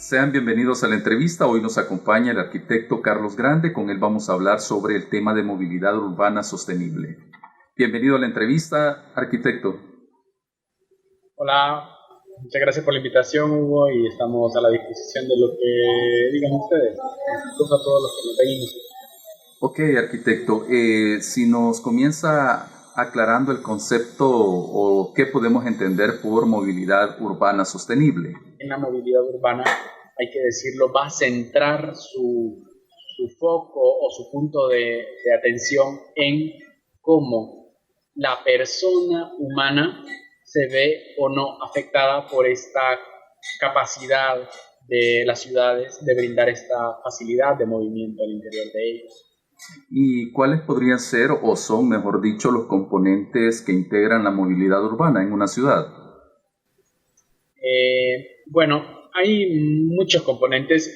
Sean bienvenidos a la entrevista. Hoy nos acompaña el arquitecto Carlos Grande. Con él vamos a hablar sobre el tema de movilidad urbana sostenible. Bienvenido a la entrevista, arquitecto. Hola, muchas gracias por la invitación, Hugo, y estamos a la disposición de lo que digan ustedes. Saludos a todos los que nos ven y nos escuchan. Ok, arquitecto, si nos comienza aclarando el concepto o qué podemos entender por movilidad urbana sostenible. En la movilidad urbana, hay que decirlo, va a centrar su foco o su punto de atención en cómo la persona humana se ve o no afectada por esta capacidad de las ciudades de brindar esta facilidad de movimiento al interior de ellas. ¿Y cuáles podrían ser o son, mejor dicho, los componentes que integran la movilidad urbana en una ciudad? Bueno, hay muchos componentes,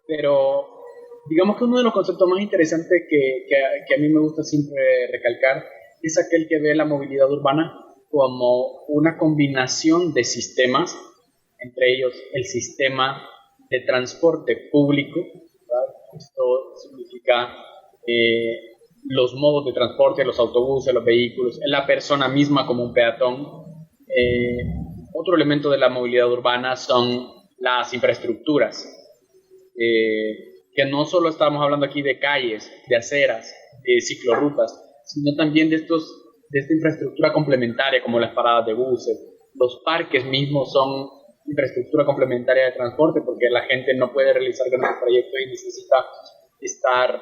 pero digamos que uno de los conceptos más interesantes que a mí me gusta siempre recalcar es aquel que ve la movilidad urbana como una combinación de sistemas, entre ellos el sistema de transporte público, ¿verdad? Esto significa los modos de transporte, los autobuses, los vehículos, la persona misma como un peatón. Otro elemento de la movilidad urbana son las infraestructuras, que no solo estamos hablando aquí de calles, de aceras, de ciclorrutas, sino también de esta infraestructura complementaria como las paradas de buses. Los parques mismos son infraestructura complementaria de transporte porque la gente no puede realizar grandes proyectos y necesita estar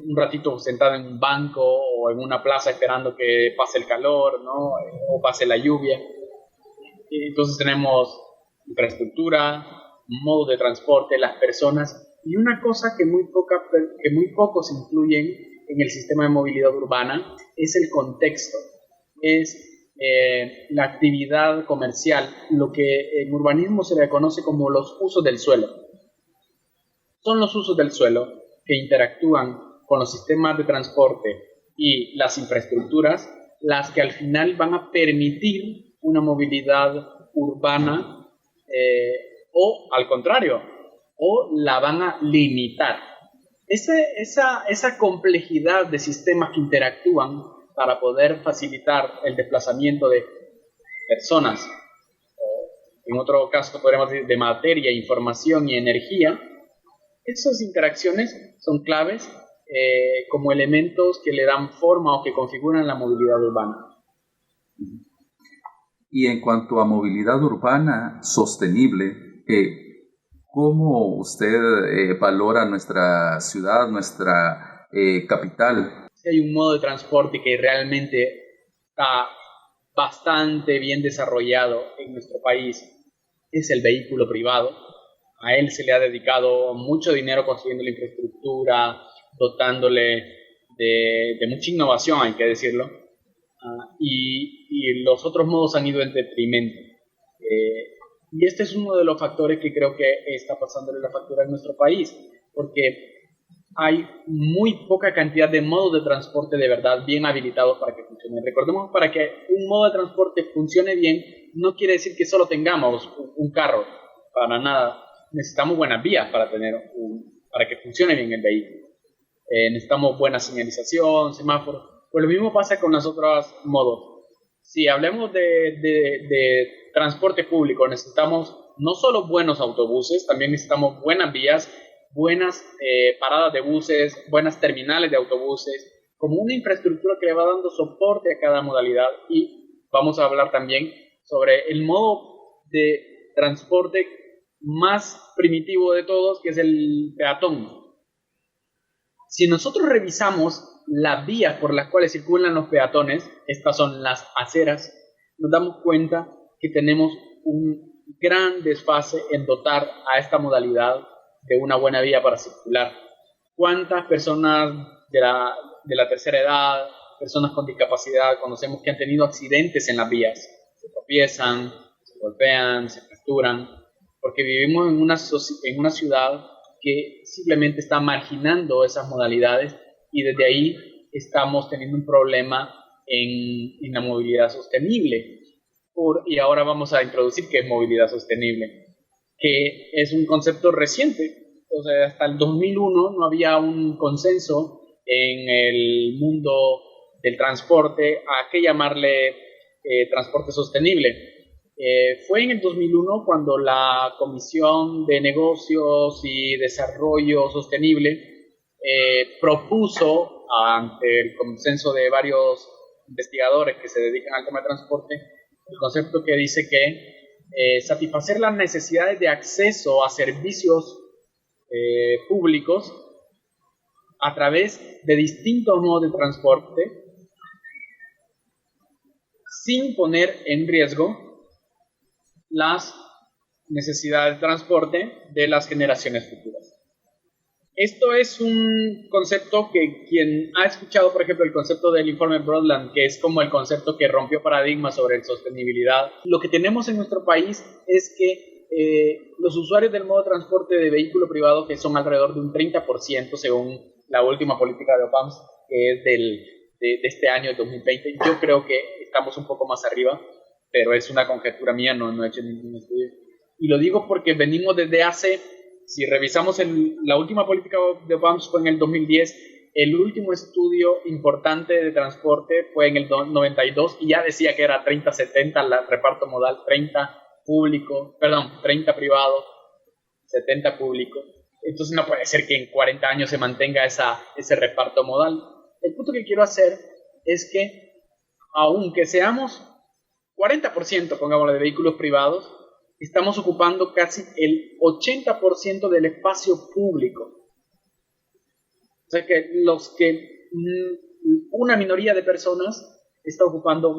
un ratito sentado en un banco o en una plaza esperando que pase el calor, ¿no? O pase la lluvia. Entonces tenemos infraestructura, modos de transporte, las personas y una cosa que muy pocos incluyen en el sistema de movilidad urbana es el contexto, es la actividad comercial, lo que en urbanismo se le conoce como los usos del suelo. Son los usos del suelo que interactúan con los sistemas de transporte y las infraestructuras las que al final van a permitir una movilidad urbana o al contrario, o la van a limitar. Esa complejidad de sistemas que interactúan para poder facilitar el desplazamiento de personas, en otro caso podríamos decir de materia, información y energía, esas interacciones son claves como elementos que le dan forma o que configuran la movilidad urbana. Y en cuanto a movilidad urbana sostenible, ¿cómo usted valora nuestra ciudad, nuestra capital? Hay un modo de transporte que realmente está bastante bien desarrollado en nuestro país, es el vehículo privado. A él se le ha dedicado mucho dinero construyendo la infraestructura, dotándole de mucha innovación, hay que decirlo, y los otros modos han ido en detrimento. Y este es uno de los factores que creo que está pasándole la factura en nuestro país, porque hay muy poca cantidad de modos de transporte de verdad bien habilitados para que funcionen. Recordemos, para que un modo de transporte funcione bien, no quiere decir que solo tengamos un carro, para nada. Necesitamos buenas vías para que funcione bien el vehículo. Necesitamos buena señalización, semáforos. Pues lo mismo pasa con los otros modos. Si hablemos de transporte público, necesitamos no solo buenos autobuses, también necesitamos buenas vías, buenas paradas de buses, buenas terminales de autobuses, como una infraestructura que le va dando soporte a cada modalidad. Y vamos a hablar también sobre el modo de transporte más primitivo de todos, que es el peatón. Si nosotros revisamos las vías por las cuales circulan los peatones, estas son las aceras, nos damos cuenta que tenemos un gran desfase en dotar a esta modalidad de una buena vía para circular. ¿Cuántas personas de la tercera edad, personas con discapacidad, conocemos que han tenido accidentes en las vías? Se tropiezan, se golpean, se fracturan, porque vivimos en una ciudad que simplemente está marginando esas modalidades y desde ahí estamos teniendo un problema en la movilidad sostenible. Y ahora vamos a introducir qué es movilidad sostenible. que es un concepto reciente. O sea, hasta el 2001 no había un consenso en el mundo del transporte a qué llamarle transporte sostenible. Fue en el 2001 cuando la Comisión de Negocios y Desarrollo Sostenible propuso, ante el consenso de varios investigadores que se dedican al tema de transporte, el concepto que dice que satisfacer las necesidades de acceso a servicios públicos a través de distintos modos de transporte sin poner en riesgo las necesidades de transporte de las generaciones futuras. Esto es un concepto que quien ha escuchado, por ejemplo, el concepto del informe Brundtland, que es como el concepto que rompió paradigmas sobre sostenibilidad, lo que tenemos en nuestro país es que los usuarios del modo de transporte de vehículo privado, que son alrededor de un 30% según la última política de OPAMS, que es de este año, de 2020, yo creo que estamos un poco más arriba, pero es una conjetura mía, no he hecho ningún estudio. Y lo digo porque venimos desde hace, si revisamos la última política de OPAMS fue en el 2010, el último estudio importante de transporte fue en el 92 y ya decía que era 30-70 el reparto modal, 30 privado, 70 público. Entonces no puede ser que en 40 años se mantenga ese reparto modal. El punto que quiero hacer es que, aunque seamos 40%, pongámoslo, de vehículos privados, estamos ocupando casi el 80% del espacio público. O sea que una minoría de personas está ocupando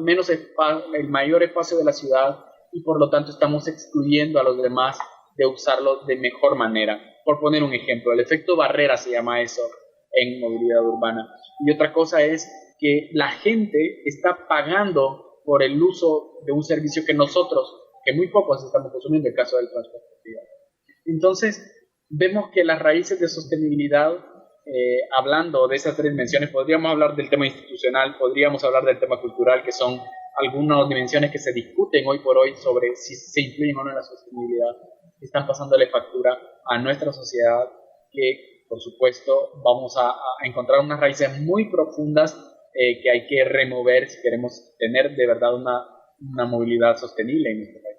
el mayor espacio de la ciudad y por lo tanto estamos excluyendo a los demás de usarlo de mejor manera. Por poner un ejemplo, el efecto barrera se llama eso en movilidad urbana. Y otra cosa es que la gente está pagando por el uso de un servicio que muy pocos estamos consumiendo, el caso del transporte privado. Entonces, vemos que las raíces de sostenibilidad, hablando de esas tres dimensiones, podríamos hablar del tema institucional, podríamos hablar del tema cultural, que son algunas dimensiones que se discuten hoy por hoy sobre si se influyen o no en la sostenibilidad, están pasándole factura a nuestra sociedad, que por supuesto vamos a encontrar unas raíces muy profundas que hay que remover si queremos tener de verdad una movilidad sostenible en nuestro país.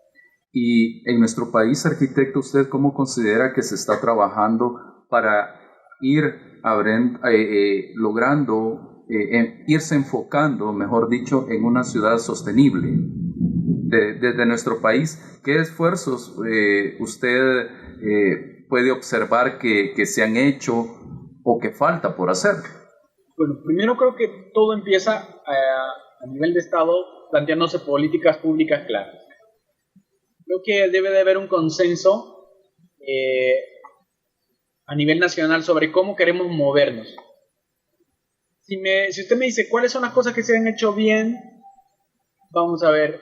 Y en nuestro país, arquitecto, ¿usted cómo considera que se está trabajando para ir logrando, irse enfocando, mejor dicho, en una ciudad sostenible? Desde nuestro país, ¿qué esfuerzos usted puede observar que se han hecho o que falta por hacer? Bueno, primero creo que todo empieza a nivel de Estado planteándose políticas públicas claras. Creo que debe de haber un consenso a nivel nacional sobre cómo queremos movernos. Si usted me dice cuáles son las cosas que se han hecho bien, vamos a ver,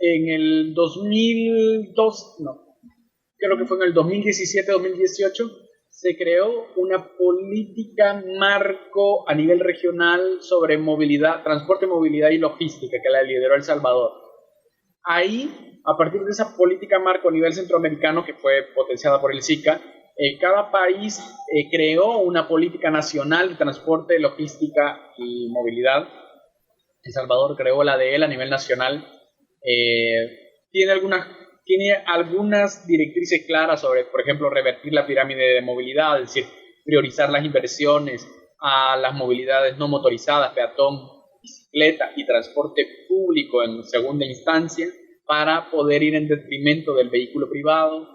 en el 2017-2018, se creó una política marco a nivel regional sobre movilidad, transporte, movilidad y logística, que la lideró El Salvador. Ahí, a partir de esa política marco a nivel centroamericano, que fue potenciada por el SICA, cada país creó una política nacional de transporte, logística y movilidad. El Salvador creó la de él a nivel nacional. Tiene algunas directrices claras sobre, por ejemplo, revertir la pirámide de movilidad, es decir, priorizar las inversiones a las movilidades no motorizadas, peatón, bicicleta y transporte público en segunda instancia, para poder ir en detrimento del vehículo privado.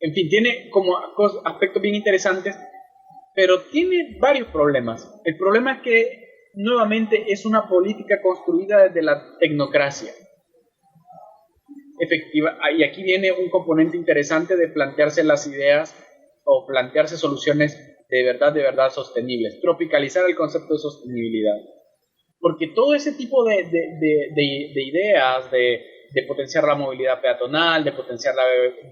En fin, tiene como aspectos bien interesantes, pero tiene varios problemas. El problema es que, nuevamente, es una política construida desde la tecnocracia. Efectiva, y aquí viene un componente interesante de plantearse las ideas o plantearse soluciones de verdad sostenibles, tropicalizar el concepto de sostenibilidad, porque todo ese tipo de ideas de potenciar la movilidad peatonal, de potenciar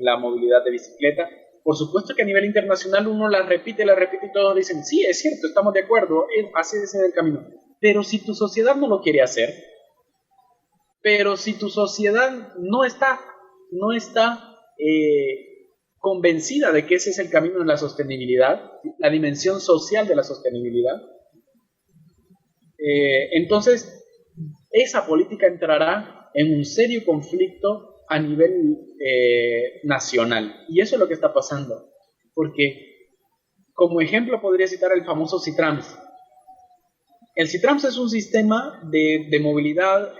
la movilidad de bicicleta, por supuesto que a nivel internacional uno las repite y todos dicen, sí, es cierto, estamos de acuerdo, así es el camino, pero si tu sociedad no lo quiere hacer, pero si tu sociedad no está no está convencida de que ese es el camino de la sostenibilidad, la dimensión social de la sostenibilidad, entonces esa política entrará en un serio conflicto a nivel nacional. Y eso es lo que está pasando. Porque, como ejemplo, podría citar el famoso Citrams. El Citrams es un sistema de movilidad,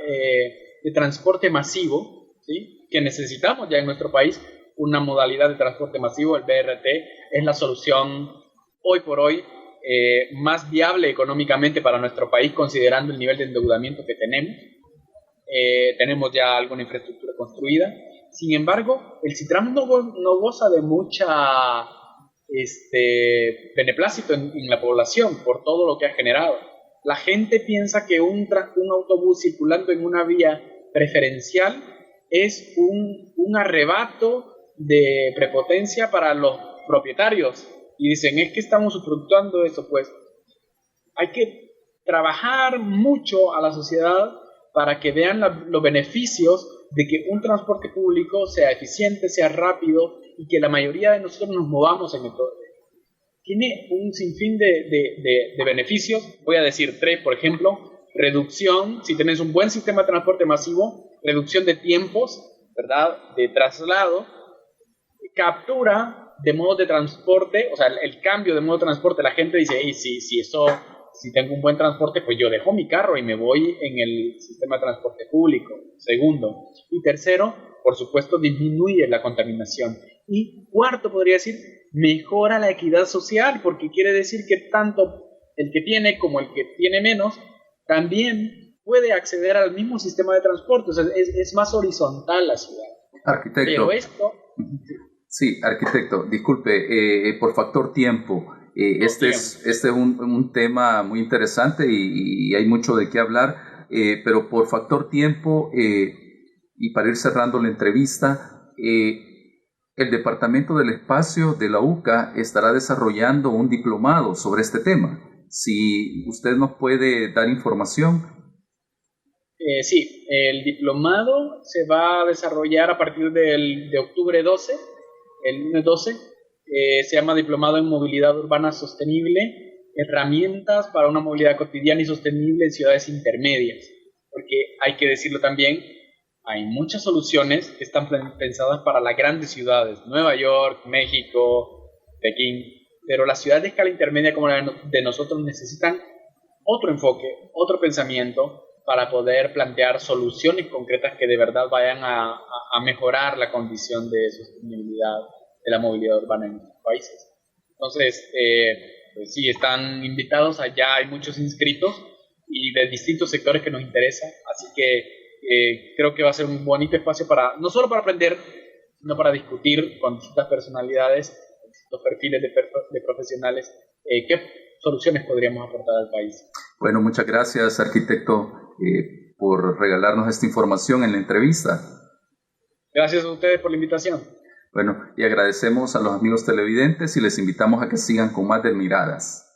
de transporte masivo, ¿sí?, que necesitamos ya en nuestro país, una modalidad de transporte masivo. El BRT es la solución hoy por hoy más viable económicamente para nuestro país, considerando el nivel de endeudamiento que tenemos. Tenemos ya alguna infraestructura construida. Sin embargo, el Citrams no goza de mucha beneplácito en la población por todo lo que ha generado. La gente piensa que un autobús circulando en una vía preferencial es un arrebato de prepotencia para los propietarios. Y dicen, es que estamos usufructuando eso. Pues hay que trabajar mucho a la sociedad para que vean los beneficios de que un transporte público sea eficiente, sea rápido y que la mayoría de nosotros nos movamos en el todo. Tiene un sinfín de beneficios. Voy a decir 3, por ejemplo. Reducción, si tenés un buen sistema de transporte masivo, reducción de tiempos, ¿verdad?, de traslado, captura de modos de transporte, o sea, el cambio de modo de transporte. La gente dice, hey, si tengo un buen transporte, pues yo dejo mi carro y me voy en el sistema de transporte público. Segundo. Y tercero, por supuesto, disminuye la contaminación. Y cuarto, podría decir, mejora la equidad social, porque quiere decir que tanto el que tiene como el que tiene menos también puede acceder al mismo sistema de transporte. O sea, es más horizontal la ciudad. Arquitecto. Pero esto... Sí, arquitecto, disculpe, por factor tiempo. Este es un tema muy interesante y hay mucho de qué hablar, pero por factor tiempo y para ir cerrando la entrevista, el Departamento del Espacio de la UCA estará desarrollando un diplomado sobre este tema. Si usted nos puede dar información. Sí, el diplomado se va a desarrollar a partir de octubre 12, el lunes 12. Se llama Diplomado en Movilidad Urbana Sostenible, herramientas para una movilidad cotidiana y sostenible en ciudades intermedias. Porque hay que decirlo también, hay muchas soluciones que están pensadas para las grandes ciudades, Nueva York, México, Pekín, pero las ciudades de escala intermedia como la de nosotros necesitan otro enfoque, otro pensamiento para poder plantear soluciones concretas que de verdad vayan a mejorar la condición de sostenibilidad de la movilidad urbana en nuestros países. Entonces, pues sí, están invitados, allá hay muchos inscritos y de distintos sectores que nos interesan, así que creo que va a ser un bonito espacio no solo para aprender, sino para discutir con distintas personalidades, distintos perfiles de profesionales, qué soluciones podríamos aportar al país. Bueno, muchas gracias, arquitecto, por regalarnos esta información en la entrevista. Gracias a ustedes por la invitación. Bueno, y agradecemos a los amigos televidentes y les invitamos a que sigan con más de Miradas.